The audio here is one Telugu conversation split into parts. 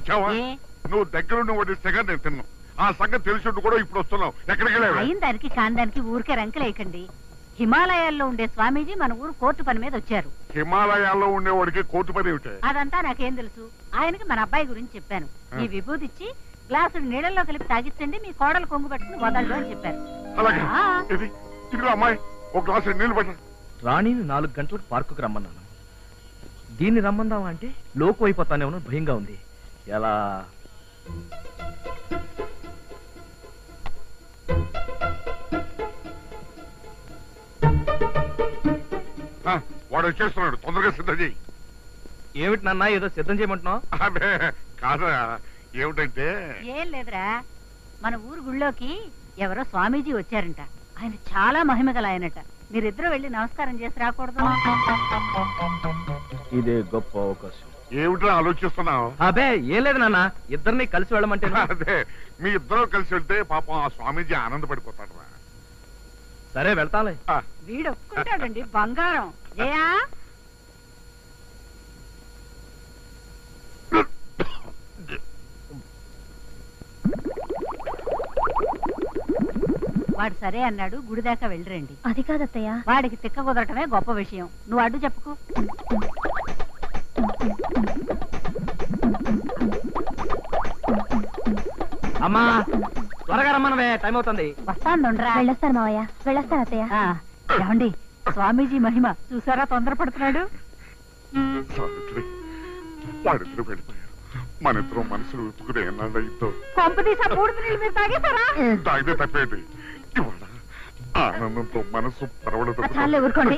వచ్చావా? నువ్వు దగ్గరుండి వడ్డిస్తేగా నేను తిన్నాను. ఆ సంగతి తెలిసి కూడా ఇప్పుడు వస్తున్నావు. ఎక్కడికి వెళ్ళావు? అయిన దానికి కాందానికి ఊరికే రంకలేయకండి. హిమాలయాల్లో ఉండే స్వామీజీ మన ఊరు కోర్టు పని మీద వచ్చారు. హిమాలయాల్లో ఉండేవాడికి కోర్టు పని ఏమిటి? అదంతా నాకేం తెలుసు. ఆయనకి మన అబ్బాయి గురించి చెప్పాను. ఈ విభూతి ఇచ్చి గ్లాసు నీళ్ళల్లో కలిపి తాగించండి, మీ కోడలు కొంగు పట్టుకుని వదలడు అని చెప్పారు. అలాగే ఇదిగో అమ్మాయి, ఒక గ్లాసు నీళ్లు పట్ట. రాణిని 4 గంటలకు పార్కుకు రమ్మన్నాను. దీన్ని రమ్మందావా అంటే లోకు అయిపోతానేమో భయంగా ఉంది. ఎలా? వాడు వచ్చేస్తున్నాడు, తొందరగా సిద్ధం చేయి. ఏమిటి నాన్న ఏదో సిద్ధం చేయమంటున్నావు? అదే కాదా, ఏమిటంటే ఏం లేదురా, మన ఊరు గుళ్ళోకి ఎవరో స్వామీజీ వచ్చారంట. ఆయన చాలా మహిమగల ఆయనట. మీరిద్దరూ వెళ్ళి నమస్కారం చేసి రాకూడదు? ఇదే గొప్ప అవకాశం. ఏమిటో ఆలోచిస్తున్నావు? అదే ఏం లేదు నాన్న, ఇద్దరిని కలిసి వెళ్ళమంటే. అదే మీ ఇద్దరు కలిసి వెళ్తే పాపం ఆ స్వామీజీ ఆనందపడిపోతాడు. సరే వెళ్తాలే. వీడు ఒప్పుకుంటాడండి బంగారం. జయా వాడు సరే అన్నాడు, గుడి దాకా వెళ్ళరండి. అది కాదత్తయ్య, వాడికి తిక్క కుదరటమే గొప్ప విషయం. నువ్వు అడ్డు చెప్పుకో. అమ్మా త్వరగా రమ్మనవే, టైం అవుతుంది. వస్తానురా. వెళ్ళొస్తాను మావయ్య, వెళ్ళొస్తాను అత్తయ్య. ఏమండి, స్వామీజీ మహిమ చూసారా, తొందరపడుతున్నాడు. వాడిద్దరు వెళ్ళిపోయారు. మన ఇద్దరు మనసులు విప్పుకునే ఎన్నాళ్ళతో తాగితే తప్పేంటి? ఇవాళ ఆనందంతో మనసు పరవడతో. ఊరుకోండి,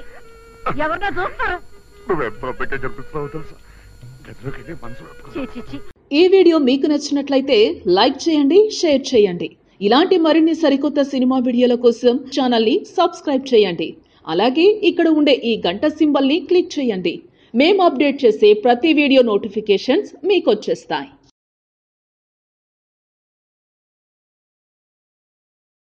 ఎవరినో చూస్తారు. నువ్వెంత అందంగా కనిపిస్తున్నావు తెలుసా? గదిలోకి మనసు. ఈ వీడియో మీకు నచ్చినట్లయితే లైక్ చేయండి, షేర్ చేయండి. ఇలాంటి మరిన్ని సరికొత్త సినిమా వీడియోల కోసం ఛానల్ ని సబ్స్క్రైబ్ చేయండి. అలాగే ఇక్కడ ఉండే ఈ గంట సింబల్ ని క్లిక్ చేయండి. మేము అప్డేట్ చేసే ప్రతి వీడియో నోటిఫికేషన్స్ మీకు వచ్చేస్తాయి.